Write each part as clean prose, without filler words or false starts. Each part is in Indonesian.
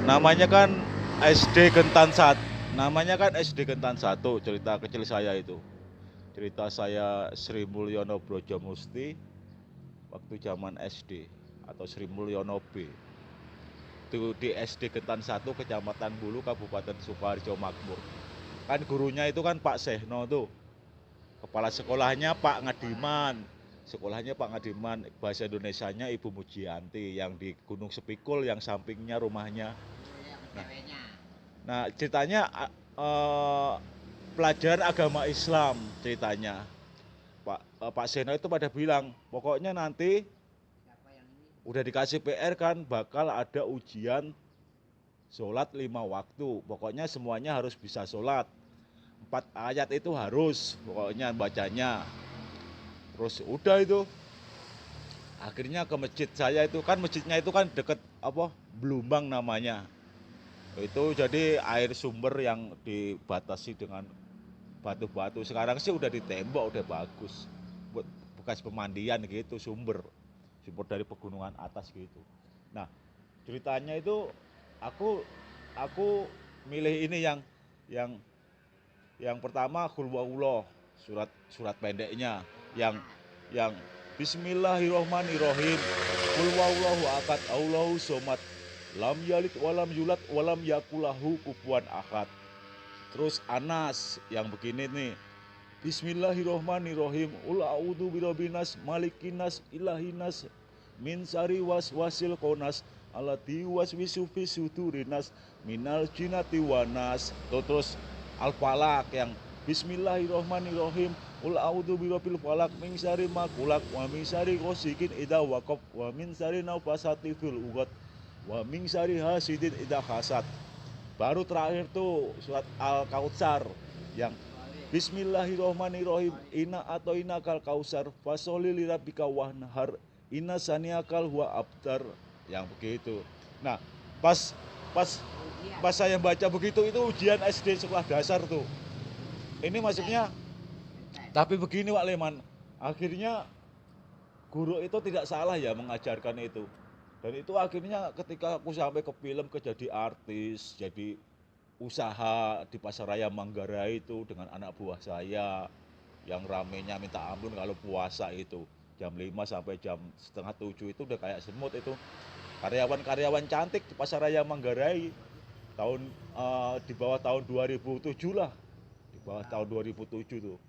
Namanya kan SD Gentan Sat. Namanya kan SD Gentan 1, cerita kecil saya itu. Cerita saya Sri Mulyono Brojomusti waktu zaman SD atau Sri Mulyono B. Itu di SD Gentan 1 Kecamatan Bulu Kabupaten Sukoharjo Makmur. Kan gurunya itu kan Pak Sehno tuh. Kepala sekolahnya Pak Ngadiman. Sekolahnya Pak Ngadiman, bahasa Indonesianya Ibu Mujianti yang di Gunung Sepikul yang sampingnya rumahnya. Nah, nah ceritanya eh, pelajaran agama Islam ceritanya. Pak Seno itu pada bilang, pokoknya nanti udah dikasih PR kan bakal ada ujian sholat 5 waktu. Pokoknya semuanya harus bisa sholat. 4 ayat itu harus pokoknya bacanya. Terus udah itu akhirnya ke masjid saya itu kan masjidnya itu kan deket apa Blumbang namanya. Itu jadi air sumber yang dibatasi dengan batu-batu. Sekarang sih udah ditembok, udah bagus. Buat bekas pemandian gitu, sumber dari pegunungan atas gitu. Nah, ceritanya itu aku aku milih ini yang yang pertama Qul surat surat pendeknya yang Bismillahirrohmanirrohim. Qul huwallahu ahad Allahu somad lam yalid walam yulad walam yakulahu kufuwan ahad. Terus Anas yang begini nih. Bismillahirrohmanirrohim. Ul a'udzu birabbinas malikinas ilahinas min syarri waswasil konas alati waswisu fi sudurinas minal jinnati wanas. Terus Al-Falaq yang Bismillahirrohmanirrohim. Ul a'udzu birabbil falaq min syarri ma khalaq wa min syarri ghasikin idza waqab wa min syarri nafasati fil 'uqad wa min syarri hasidin idza hasad. Baru terakhir tuh surat Al-Kautsar yang Bismillahirrohmanirrohim. Inna atau inakal kausar fasoli lirabika wahnahar inna saniakal huwa abtar. Yang begitu. Nah, pas pas pas saya baca begitu itu ujian SD sekolah dasar tuh. Ini maksudnya tapi begini Pak Leman, akhirnya guru itu tidak salah ya mengajarkan itu. Dan itu akhirnya ketika aku sampai ke film, ke jadi artis, jadi usaha di Pasaraya Manggarai itu dengan anak buah saya yang ramenya minta ampun kalau puasa itu jam 5 sampai jam setengah 7 itu udah kayak semut itu karyawan-karyawan cantik di Pasaraya Manggarai tahun di bawah tahun 2007 lah, di bawah tahun 2007 tuh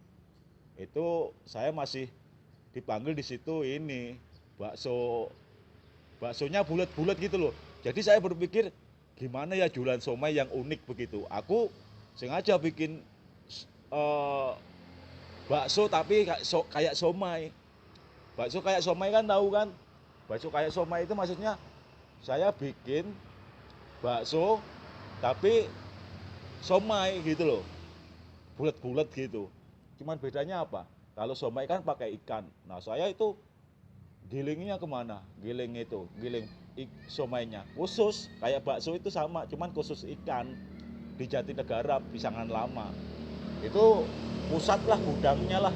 itu saya masih dipanggil di situ ini bakso baksonya bulat-bulat gitu loh. Jadi saya berpikir gimana ya jualan somai yang unik begitu. Aku sengaja bikin uh, bakso tapi kayak somai. Bakso kayak somai kan tahu kan? Bakso kayak somai itu maksudnya saya bikin bakso tapi somai gitu loh. Bulat-bulat gitu. Cuman bedanya apa? Kalau somai kan pakai ikan. Nah saya itu gilingnya kemana? Giling itu, giling somainya khusus kayak bakso itu sama, cuman khusus ikan di Jatinegara Pisangan Lama. Itu pusat lah gudangnya lah.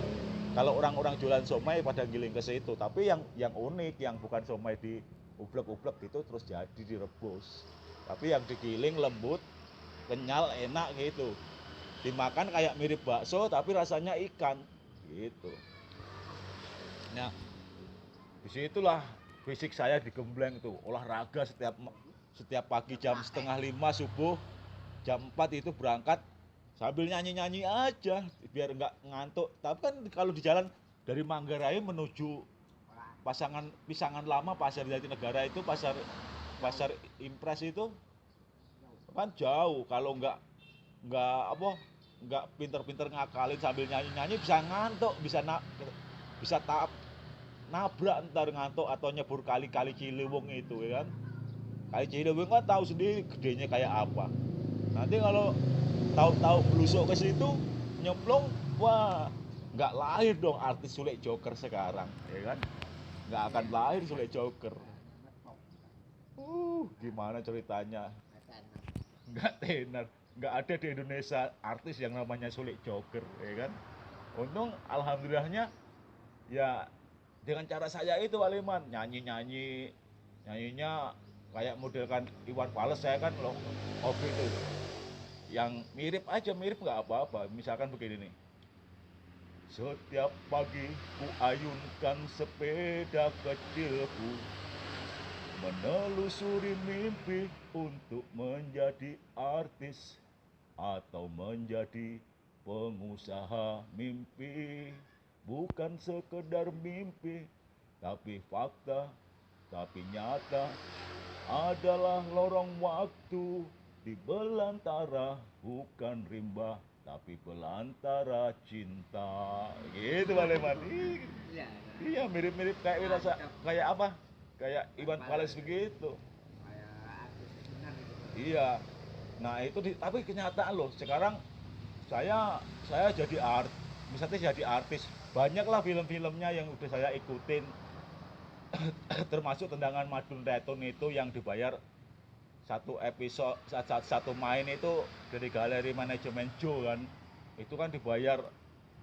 Kalau orang-orang jualan somai pada giling ke situ, tapi yang unik yang bukan somai di ublek-ublek gitu terus jadi direbus. Tapi yang digiling lembut, kenyal, enak gitu. Dimakan kayak mirip bakso tapi rasanya ikan gitu. Nah, disitulah fisik saya digembleng tuh olahraga setiap pagi jam setengah 5 subuh, jam 4 itu berangkat sambil nyanyi-nyanyi aja biar nggak ngantuk. Tapi kan kalau di jalan dari Manggarai menuju Pisangan Lama, Pasar Jatinegara itu pasar pasar Impres itu kan jauh. Kalau nggak pinter-pinter ngakalin sambil nyanyi-nyanyi bisa ngantuk, bisa nabrak ntar ngantuk atau nyebur kali-kali Ciliwung itu ya kan. Kali Ciliwung kan tahu sendiri gedenya kayak apa. Nanti kalau tahu-tahu blusuk ke situ nyemplung, wah nggak lahir dong artis Sule Joker sekarang ya kan, nggak akan lahir Sule Joker. Gimana ceritanya, nggak tenar, nggak ada di Indonesia artis yang namanya Sule Joker ya kan. Untung alhamdulillahnya ya dengan cara saya itu Aliman nyanyi-nyanyi, nyanyinya kayak modelkan Iwan Fals. Saya kan loh hobi itu yang mirip aja, mirip nggak apa-apa. Misalkan begini nih, setiap pagi ku ayunkan sepeda kecilku, menelusuri mimpi untuk menjadi artis atau menjadi pengusaha. Mimpi bukan sekedar mimpi, tapi fakta, tapi nyata adalah lorong waktu di belantara, bukan rimba tapi belantara cinta. Gitu Pak Leman. Iya, Iya, mirip-mirip kayak wirasa, kayak apa? Kayak Iwan Fals begitu. kayak artis benar gitu. Iya. Nah, itu tapi kenyataan loh. Sekarang saya jadi misalnya jadi artis. Banyaklah film-filmnya yang udah saya ikutin. Termasuk Tendangan Madun Retun itu yang dibayar satu episode, satu main itu dari Galeri Manajemen Joe kan. Itu kan dibayar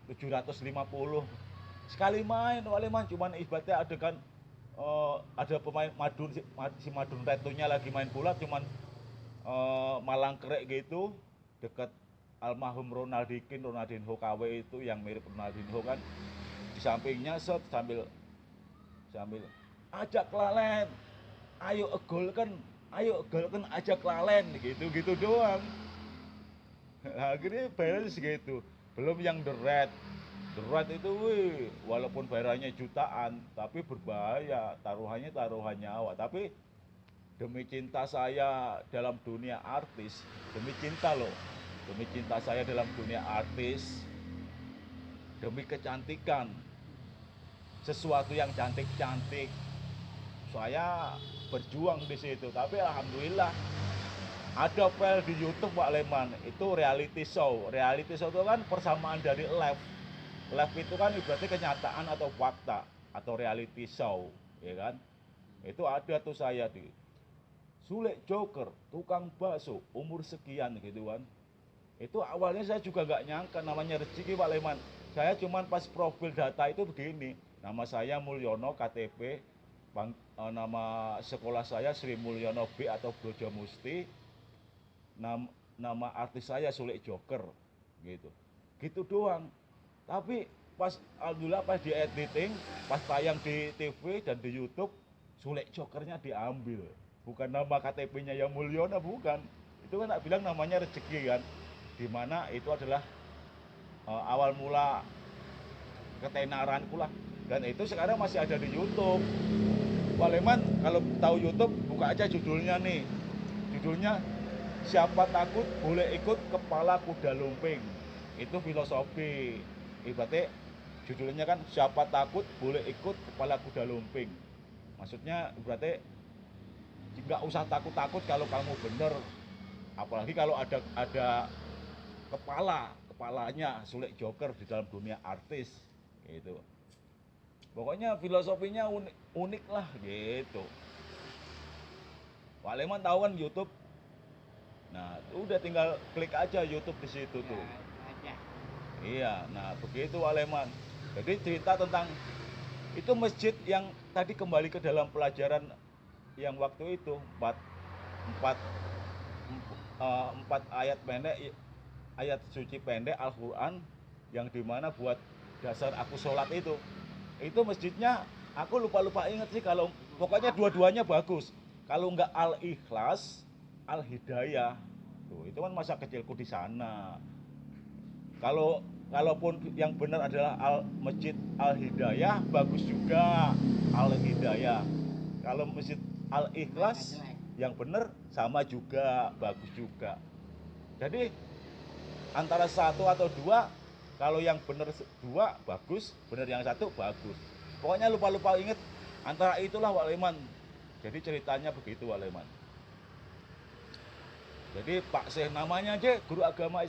750 sekali main. Waleman cuman ibaratnya adegan ada pemain Madun, si Madun Retunnya lagi main bola, cuman malang kerek gitu dekat almarhum Ronaldinho KW itu yang mirip Ronaldinho kan, di sampingnya set sambil ajak lalen, ayo golkan ajak lalen gitu doang. Akhirnya bayarnya segitu. Belum yang The Red itu walaupun bayarannya jutaan tapi berbahaya, taruhan nyawa. Tapi demi cinta saya dalam dunia artis, demi cinta loh, demi cinta saya dalam dunia artis, demi kecantikan, sesuatu yang cantik-cantik, saya berjuang di situ. Tapi alhamdulillah ada file di YouTube Pak Leman, itu reality show. Reality show itu kan persamaan dari live. Live itu kan ibaratnya kenyataan atau fakta, atau reality show, ya kan? Itu ada tuh saya di Sule Joker, tukang bakso, umur sekian gitu kan. Itu awalnya saya juga nggak nyangka namanya rezeki Pak Leman. Saya cuman pas profil data itu begini, nama saya Mulyono, KTP, nama sekolah saya Sri Mulyono B atau Brojo Musti, nama artis saya Sule Joker, gitu doang. Tapi pas alhamdulillah pas di editing, pas tayang di TV dan di YouTube, Sule Jokernya diambil, bukan nama KTP-nya yang Mulyono, bukan. Itu kan tak bilang namanya rezeki kan, dimana itu adalah awal mula ketenaranku lah. Dan itu sekarang masih ada di YouTube. Pak Leman kalau tahu YouTube, buka aja judulnya nih. Judulnya Siapa Takut Boleh Ikut Kepala Kuda Lumping. Itu filosofi. Ibaratnya judulnya kan Siapa Takut Boleh Ikut Kepala Kuda Lumping. Maksudnya berarti nggak usah takut-takut kalau kamu bener. Apalagi kalau ada kepalanya Sule Joker di dalam dunia artis gitu. Pokoknya filosofinya unik lah gitu. Pak Leman tahu kan YouTube. Nah, udah tinggal klik aja YouTube di situ tuh. Aja. Iya, nah begitu Pak Leman. Jadi cerita tentang itu masjid yang tadi kembali ke dalam pelajaran yang waktu itu empat ayat pendek, ayat suci pendek Al-Quran yang dimana buat dasar aku sholat itu masjidnya aku lupa inget sih, kalau pokoknya dua-duanya bagus. Kalau enggak Al-Ikhlas, Al-Hidayah tuh, itu kan masa kecilku di sana. Kalaupun yang benar adalah Masjid Al-Hidayah, bagus juga Al-Hidayah. Kalau Masjid Al-Ikhlas yang benar sama juga, bagus juga. Jadi antara satu atau dua, kalau yang benar dua bagus, benar yang satu bagus. Pokoknya lupa inget antara itulah Wak Leman. Jadi ceritanya begitu Wak Leman. Jadi Pak Syekh namanya aja, guru agama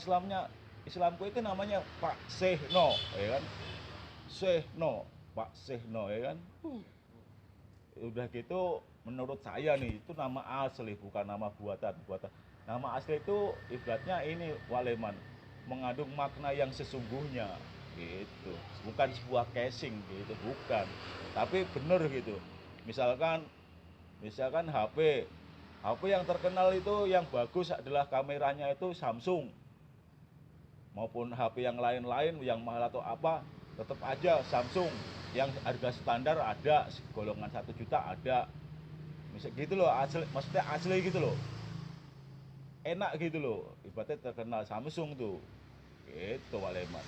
Islamku itu namanya Pak Sehno, ya kan? Sehno, Pak Sehno, ya kan? Udah gitu menurut saya nih itu nama asli, bukan nama buatan. Nama asli itu ibaratnya ini Wak Leman, mengandung makna yang sesungguhnya gitu, bukan sebuah casing gitu, bukan, tapi bener gitu. Misalkan HP HP yang terkenal itu yang bagus adalah kameranya itu Samsung. Maupun HP yang lain-lain yang mahal atau apa, tetap aja Samsung. Yang harga standar ada, golongan 1 juta ada. Misal gitu loh, asli, maksudnya asli gitu loh. Enak gitu loh. Ibaratnya terkenal Samsung tuh. Gitu Pak Leman.